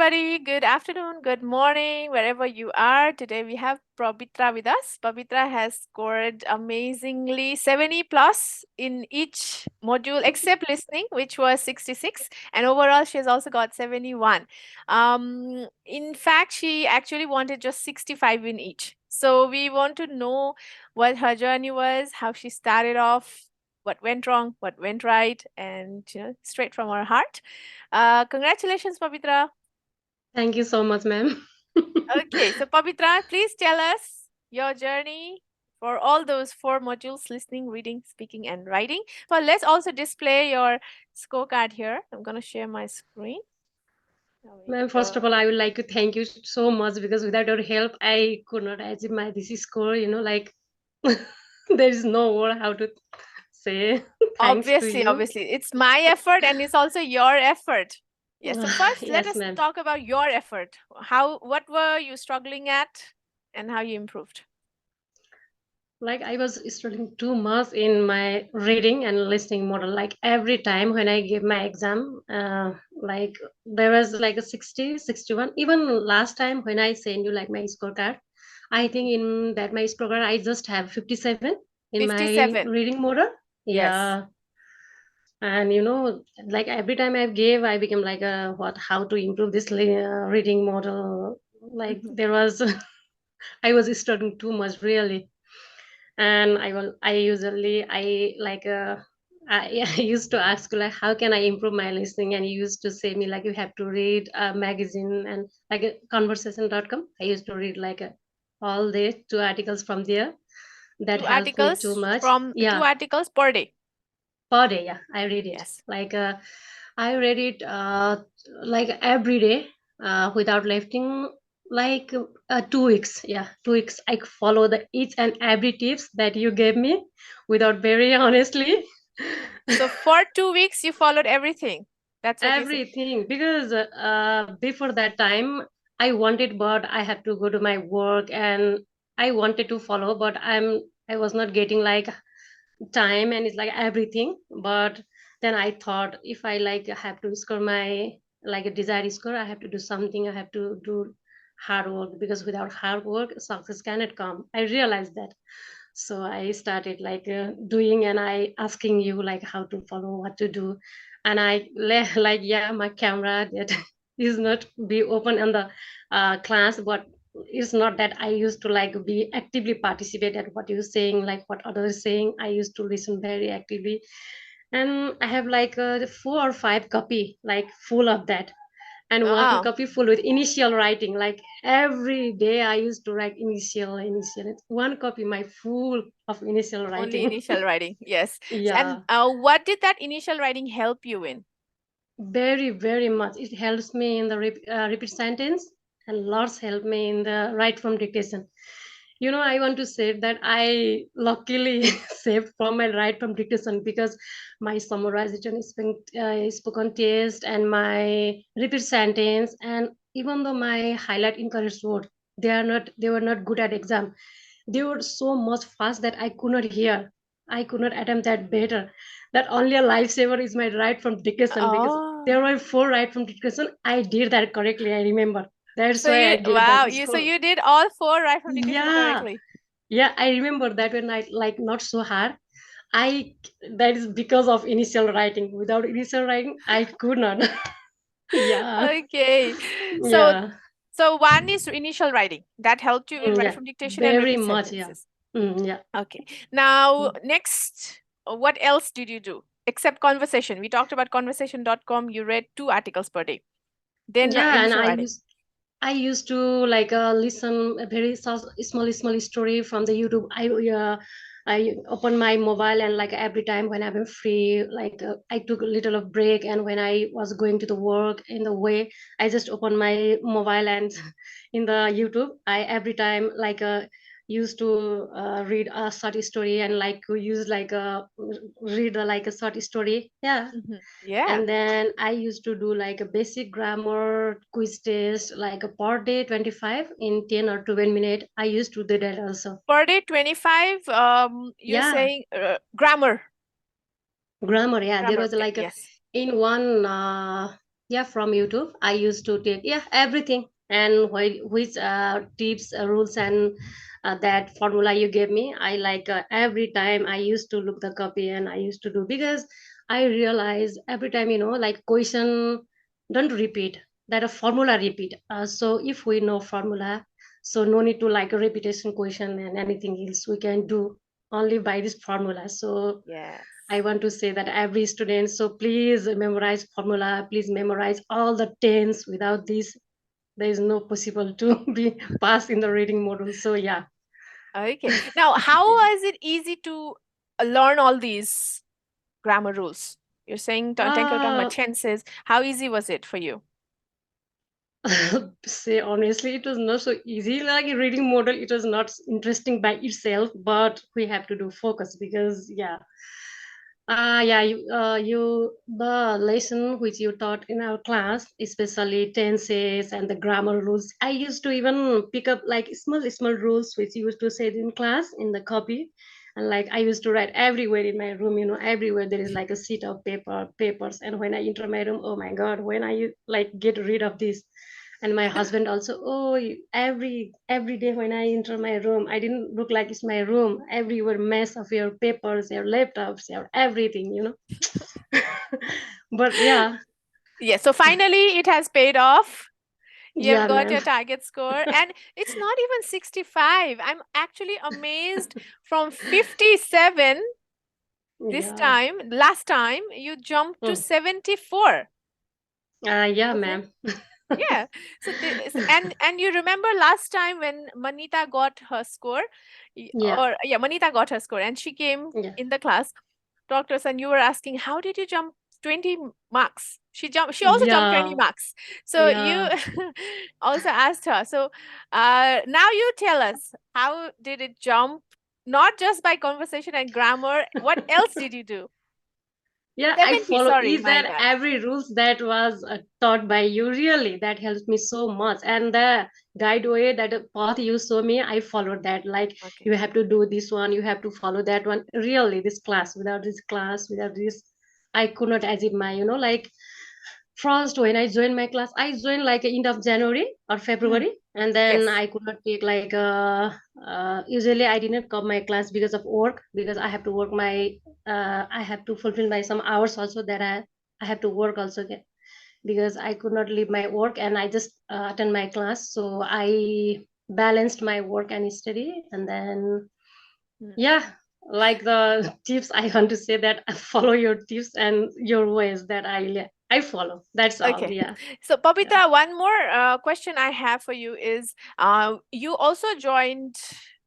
everybody. Good afternoon, good morning, wherever you are. Today we have Pabitra with us. Pabitra has scored amazingly 70 plus in each module except listening, which was 66. And overall, she has also got 71. In fact, she actually wanted just 65 in each. So we want to know what her journey was, how she started off, what went wrong, what went right, and straight from her heart. Congratulations, Pabitra. Thank you so much, ma'am. Okay, so Pabitra, please tell us your journey for all those 4 modules: listening, reading, speaking, and writing. Well, let's also display your scorecard here. I'm going to share my screen. There we Ma'am, first of all, go. I would like to thank you so much because without your help, I could not achieve my this score. Like there is no word how to say thanks to Obviously, you. obviously, it's my effort and it's also your effort. Yes. So first, let Yes, us ma'am. talk about your effort. What were you struggling at, and how you improved? Like I was struggling too much in my reading and listening model. Like every time when I gave my exam, like there was like a 60, 61. Even last time when I sent you like my scorecard, I think in that my scorecard I just have 57 in my 57. reading model. Yes. Yeah. And like every time I gave, I became like a what how to improve this reading model. Like Mhm. there was I was struggling too much really. And I usually I like I used to ask like how can I improve my listening, and you used to say me like you have to read a magazine and like a conversation.com. I used to read like all day 2 articles from there. That Two helped me too articles much. from two Yeah, articles per day. per day. Yeah, I read it Yes. like I read it like every day without lifting, like 2 weeks. Yeah, 2 weeks. I follow the each and every tips that you gave me without very honestly. So for 2 weeks, you followed everything. That's what you say. Everything because before that time I wanted, but I had to go to my work and I wanted to follow, but I was not getting like time, and it's like everything. But then I thought if I like have to score my like a desired score, I have to do something. I have to do hard work, because without hard work success cannot come. I realized that. So I started like doing, and I asking you like how to follow, what to do. And like yeah, my camera that is not be open on the class, but it's not that I used to like be actively participate at what you're saying, like what others saying. I used to listen very actively, and I have like 4 or 5 copy like full of that, and one Wow. copy full with initial writing. Like every day I used to write initial. It's one copy my full of initial Only writing. initial writing. Yes. And Yeah, what did that initial writing help you in? very very much. It helps me in the repeat sentence, and lots help me in the write from dictation. I want to say that I luckily saved from my write from dictation, because my summarization is spoken test and my repeat sentence, and even though my highlight incorrect word, they were not good at exam. They were so much fast that I could not hear. I could not attempt that better. That only a lifesaver is my write from dictation, because Oh. there were 4 write from dictation. I did that correctly. I remember. That's So why you I gave that wow, score. you did all 4 right from dictation Yeah, correctly. yeah. I remember that when I like not so hard. I That is because of initial writing. Without initial writing, I could not. Yeah, Okay. So yeah, one is initial writing. That helped you in write yeah. from dictation and Very repeat much. Yeah, sentences. yeah. Okay. Now, next, what else did you do except conversation? We talked about conversation.com. You read 2 articles per day. Then Yeah, and initial writing. I used to like listen a very small story from the YouTube. I open my mobile, and like every time when I'm free, like I took a little of break, and when I was going to the work in the way, I just open my mobile, and in the YouTube, I every time like used to read a short story, and like use like a read like a short story. Yeah, Yeah. and then I used to do like a basic grammar quiz test like a per day 25 in 10 or 12 minutes. I used to do that also. Per day 25, you're Yeah, saying grammar. grammar. Yeah, there Grammar. was Okay. like a Yes. in one Yeah, from YouTube. I used to take, yeah, everything. And which tips, rules, and that formula you gave me, I like every time I used to look the copy and I used to do, because I realize every time, like question don't repeat, that a formula repeat. So if we know formula, so no need to like a repetition question and anything else we can do only by this formula. So I Yes. want to say that every student, so please memorize formula, please memorize all the tens. Without this, there is no possible to be passed in the reading module. So yeah. Okay. Now, how is it easy to learn all these grammar rules? You're saying, thank you, talking about Uh, tenses. How easy was it for you? say honestly, it was not so easy. Like a reading model, it was not interesting by itself, but we have to do focus, because yeah, yeah, the lesson which you taught in our class, especially tenses and the grammar rules. I used to even pick up like small rules which you used to say in class in the copy, and like I used to write everywhere in my room. Everywhere there is like a sheet of papers, and when I enter my room, oh my God, when I like get rid of this. And my husband also, oh, every day when I enter my room, I didn't look like it's my room. Everywhere mess of your papers, your laptops, your everything. But yeah. Yeah, so finally it has paid off. You have Yeah, got ma'am. your target score, and it's not even 65. I'm actually amazed. From 57 this Yeah. time, last time, you jumped to Mm. 74. Yeah, Okay. ma'am. Yeah. So this, and you remember last time when Manita got her score, Yeah. Manita got her score, and she came Yeah. in the class, talked to us, and you were asking, how did you jump 20 marks? She also jumped 20 Yeah. marks. So you Yeah. also asked her. So now you tell us, how did it jump? Not just by conversation and grammar. What else did you do? Yeah, I 70, follow sorry, each my and bad. every rules that was taught by you. Really, that helps me so much. And the guide way, that path you show me, I followed that. Like, Okay. you have to do this one, you have to follow that one. Really, this class, without this, I could not achieve my, like first when I joined my class, I joined like end of January or Mm. February, and then Yes. I could not take like usually I didn't come my class because of work, because I have to work my I have to fulfill my some hours also, that I have to work also, because I could not leave my work, and I just attend my class. So I balanced my work and study, and then Mm. yeah, like the tips, I want to say that I follow your tips and your ways that I follow. That's all. Okay. Yeah. So, Yeah. Pabitra, one more question I have for you is, you also joined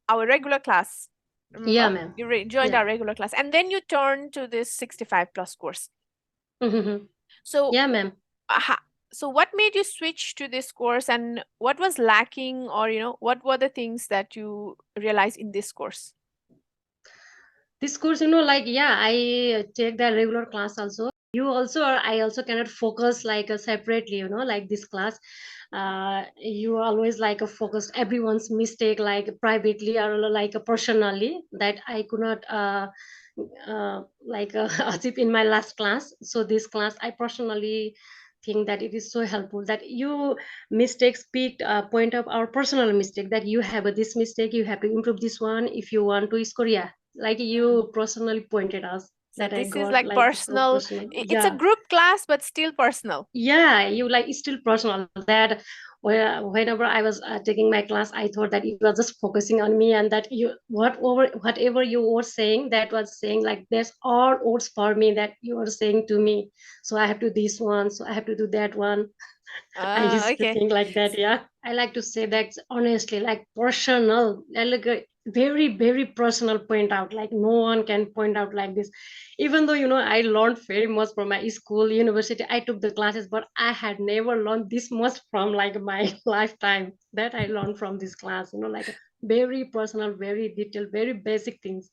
our regular class. Yeah, Remember? ma'am. You joined Yeah. our regular class, and then you turned to this 65 plus course. Mhm. So, Yeah, ma'am. uh, ha- so what made you switch to this course, and what was lacking, or what were the things that you realized in this course? This course, like, yeah, I take the regular class also. You also, or I also cannot focus like separately, like this class. You always like focus everyone's mistake like privately or like personally, that I could not like achieve in my last class. So this class, I personally think that it is so helpful that you mistakes picked point of our personal mistake, that you have this mistake, you have to improve this one if you want to score. Yeah, like Mm. you personally pointed us, So that I this is got like like so personal. personal. It's a Yeah. group class, but still personal. Yeah, you like it's still personal, that whenever I was taking my class, I thought that you were just focusing on me, and that you whatever you were saying, that was saying like there's all words for me, that you were saying to me. So I have to this one, so I have to do that one. I used to Okay. think like that. Yeah, I like to say that honestly, like personal, like a very very personal point out. Like no one can point out like this. Even though I learned very much from my school, university. I took the classes, but I had never learned this much from like my lifetime. That I learned from this class. Like very personal, very detailed, very basic things.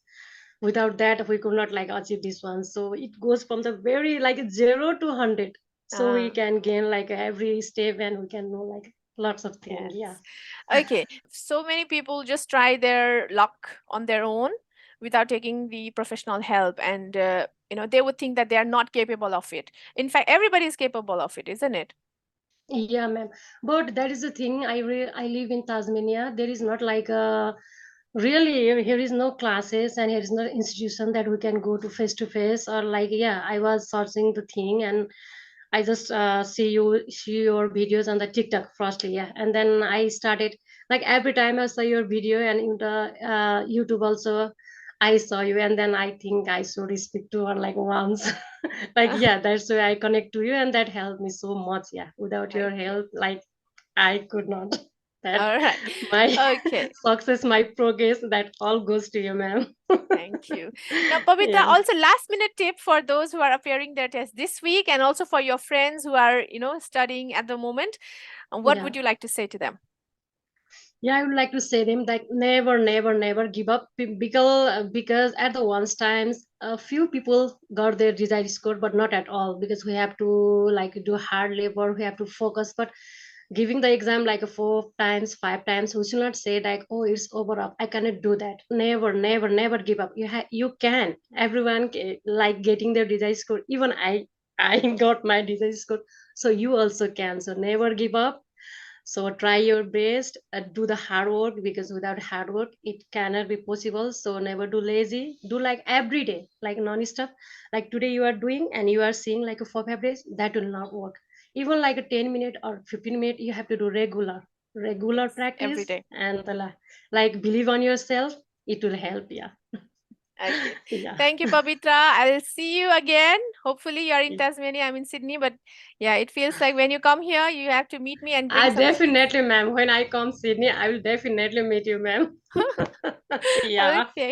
Without that, we could not like achieve this one. So it goes from the very like 0 to 100, so we Ah. can gain like every step, and we can know like lots of things. Yes. Yeah. Okay. So many people just try their luck on their own without taking the professional help. And they would think that they are not capable of it. In fact, everybody is capable of it, isn't it? Yeah, ma'am. But that is the thing. I live in Tasmania. There is not like a really here is no classes and here is no institution that we can go to face, or like, yeah, I was searching the thing and I just see your videos on the TikTok firstly, yeah, and then I started, like, every time I saw your video and in the YouTube also I saw you, and then I think I should speak to her like once. Like, yeah, that's why I connect to you, and that helped me so much. Yeah, without your Okay. help, like, I could not. That All right. my Okay. success, my progress, that all goes to you, ma'am. Thank you. Now, Pabitra, Yeah, also last minute tip for those who are appearing their test this week and also for your friends who are, studying at the moment. What yeah. would you like to say to them? Yeah, I would like to say them that never, never, never give up, because at the once times a few people got their desired score, but not at all, because we have to like do hard labor, we have to focus. But giving the exam like a 4 times, 5 times, we should not say like, oh, it's over up, I cannot do that. Never, never, never give up. You can. Everyone like getting their desired score. Even I got my desired score, so you also can. So never give up. So try your best, do the hard work, because without hard work it cannot be possible. So never do lazy, do like every day, like non-stop. Like today you are doing and you are seeing like a 4 5 days, that will not work. Even like a 10 minute or 15 minute, you have to do regular Yes, every practice, day. and like believe on yourself, it will help. Yeah. Okay. Yeah. Thank you, Pabitra. I'll see you again. Hopefully, you're in Tasmania. I'm in Sydney. But yeah, it feels like when you come here, you have to meet me and bring I some sweets. definitely, ma'am. When I come Sydney, I will definitely meet you, ma'am. Yeah. Okay.